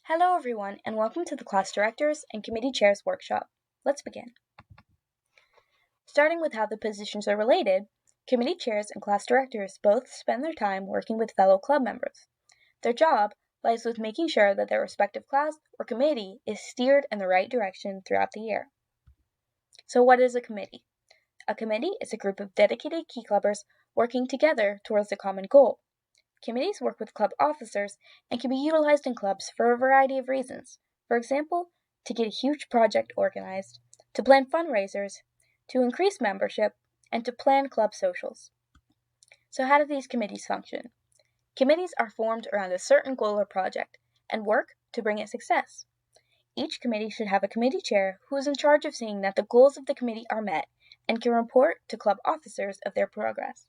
Hello everyone and welcome to the Class Directors and Committee Chairs Workshop. Let's begin. Starting with how the positions are related, committee chairs and class directors both spend their time working with fellow club members. Their job lies with making sure that their respective class or committee is steered in the right direction throughout the year. So what is a committee? A committee is a group of dedicated key clubbers working together towards a common goal. Committees work with club officers and can be utilized in clubs for a variety of reasons. For example, to get a huge project organized, to plan fundraisers, to increase membership, and to plan club socials. So how do these committees function? Committees are formed around a certain goal or project and work to bring it success. Each committee should have a committee chair who is in charge of seeing that the goals of the committee are met and can report to club officers of their progress.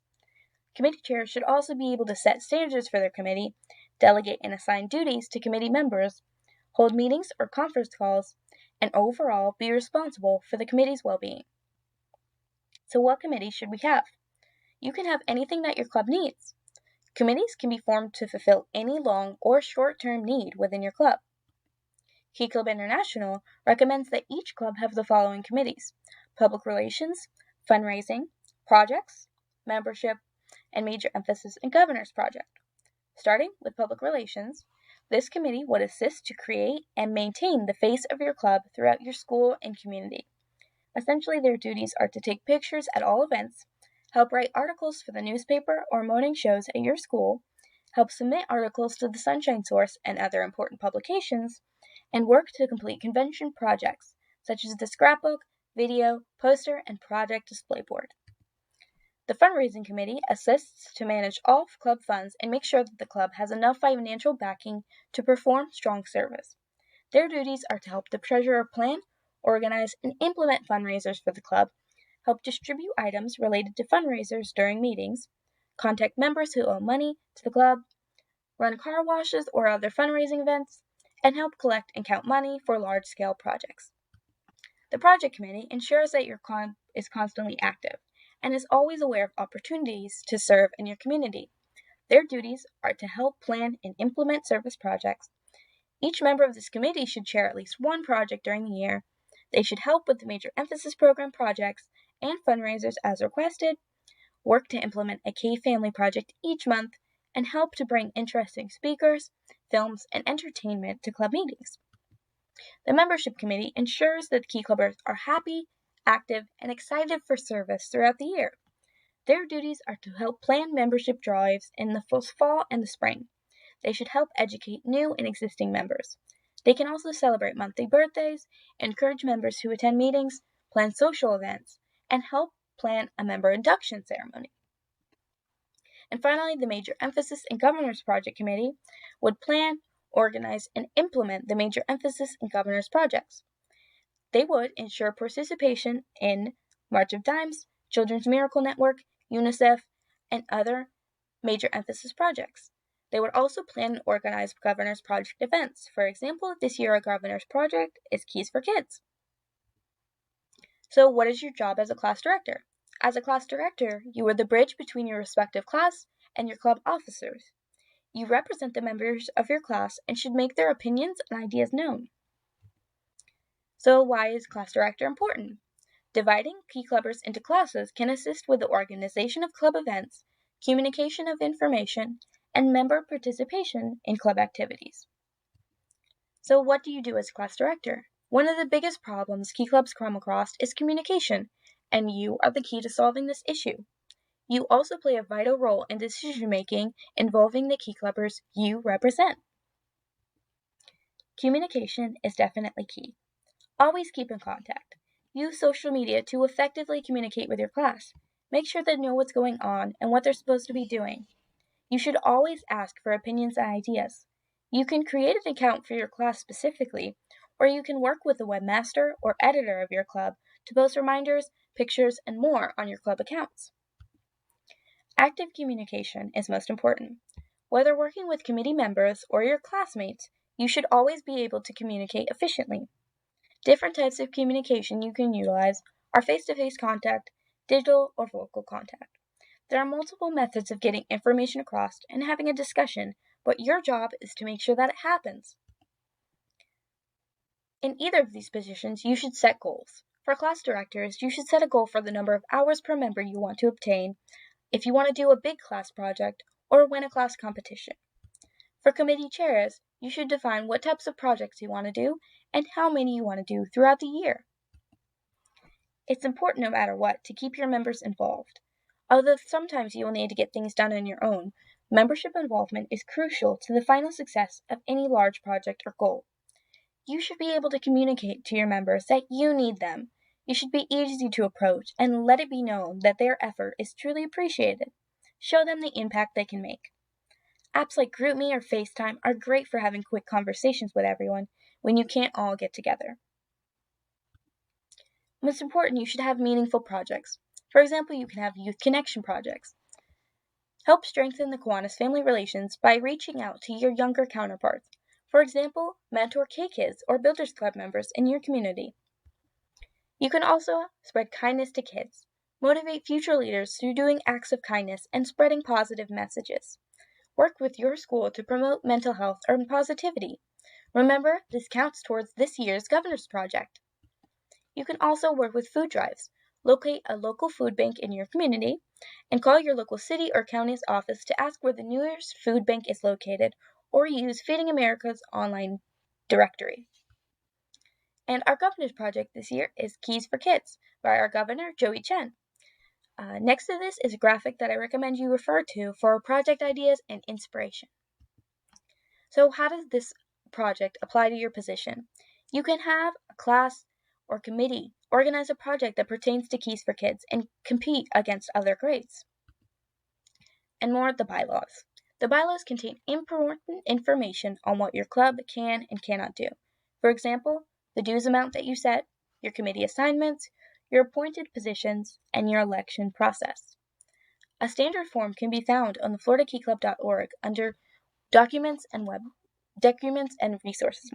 Committee chairs should also be able to set standards for their committee, delegate and assign duties to committee members, hold meetings or conference calls, and overall be responsible for the committee's well-being. So what committees should we have? You can have anything that your club needs. Committees can be formed to fulfill any long or short-term need within your club. Key Club International recommends that each club have the following committees: public relations, fundraising, projects, membership, and major emphasis in Governor's Project. Starting with public relations, this committee would assist to create and maintain the face of your club throughout your school and community. Essentially, their duties are to take pictures at all events, help write articles for the newspaper or morning shows at your school, help submit articles to the Sunshine Source and other important publications, and work to complete convention projects such as the scrapbook, video, poster, and project display board. The fundraising committee assists to manage all club funds and make sure that the club has enough financial backing to perform strong service. Their duties are to help the treasurer plan, organize, and implement fundraisers for the club, help distribute items related to fundraisers during meetings, contact members who owe money to the club, run car washes or other fundraising events, and help collect and count money for large-scale projects. The project committee ensures that your club is constantly active and is always aware of opportunities to serve in your community. Their duties are to help plan and implement service projects. Each member of this committee should chair at least one project during the year. They should help with the major emphasis program projects and fundraisers as requested, work to implement a key family project each month, and help to bring interesting speakers, films, and entertainment to club meetings. The membership committee ensures that key clubbers are happy, active, and excited for service throughout the year. Their duties are to help plan membership drives in the fall and the spring. They should help educate new and existing members. They can also celebrate monthly birthdays, encourage members who attend meetings, plan social events, and help plan a member induction ceremony. And finally, the Major Emphasis and Governor's Project Committee would plan, organize, and implement the major emphasis and governor's projects. They would ensure participation in March of Dimes, Children's Miracle Network, UNICEF, and other major emphasis projects. They would also plan and organize Governor's Project events. For example, this year our Governor's Project is Keys for Kids. So what is your job as a class director? As a class director, you are the bridge between your respective class and your club officers. You represent the members of your class and should make their opinions and ideas known. So why is class director important? Dividing key clubbers into classes can assist with the organization of club events, communication of information, and member participation in club activities. So what do you do as class director? One of the biggest problems key clubs come across is communication, and you are the key to solving this issue. You also play a vital role in decision-making involving the key clubbers you represent. Communication is definitely key. Always keep in contact. Use social media to effectively communicate with your class. Make sure they know what's going on and what they're supposed to be doing. You should always ask for opinions and ideas. You can create an account for your class specifically, or you can work with the webmaster or editor of your club to post reminders, pictures, and more on your club accounts. Active communication is most important. Whether working with committee members or your classmates, you should always be able to communicate efficiently. Different types of communication you can utilize are face-to-face contact, digital, or vocal contact. There are multiple methods of getting information across and having a discussion, but your job is to make sure that it happens. In either of these positions, you should set goals. For class directors, you should set a goal for the number of hours per member you want to obtain, if you want to do a big class project, or win a class competition. For committee chairs, you should define what types of projects you want to do and how many you want to do throughout the year. It's important, no matter what, to keep your members involved. Although sometimes you will need to get things done on your own, membership involvement is crucial to the final success of any large project or goal. You should be able to communicate to your members that you need them. You should be easy to approach and let it be known that their effort is truly appreciated. Show them the impact they can make. Apps like GroupMe or FaceTime are great for having quick conversations with everyone when you can't all get together. Most important, you should have meaningful projects. For example, you can have youth connection projects. Help strengthen the Kiwanis family relations by reaching out to your younger counterparts. For example, mentor K-Kids or Builders Club members in your community. You can also spread kindness to kids. Motivate future leaders through doing acts of kindness and spreading positive messages. Work with your school to promote mental health and positivity. Remember, this counts towards this year's Governor's Project. You can also work with food drives. Locate a local food bank in your community and call your local city or county's office to ask where the nearest food bank is located, or use Feeding America's online directory. And our Governor's Project this year is Keys for Kids by our Governor, Joey Chen. Next to this is a graphic that I recommend you refer to for project ideas and inspiration. So how does this project apply to your position? You can have a class or committee organize a project that pertains to Keys for Kids and compete against other grades. And more, the bylaws. The bylaws contain important information on what your club can and cannot do. For example, the dues amount that you set, your committee assignments, your appointed positions, and your election process. A standard form can be found on the floridakeyclub.org under documents and resources,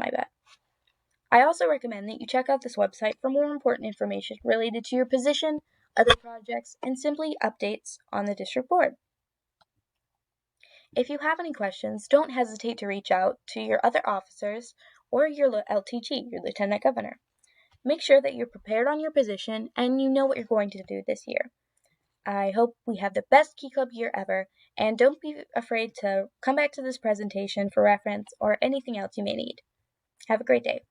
I also recommend that you check out this website for more important information related to your position, other projects, and simply updates on the district board. If you have any questions, don't hesitate to reach out to your other officers or your LTG, your Lieutenant Governor. Make sure that you're prepared on your position and you know what you're going to do this year. I hope we have the best Key Club year ever, and don't be afraid to come back to this presentation for reference or anything else you may need. Have a great day.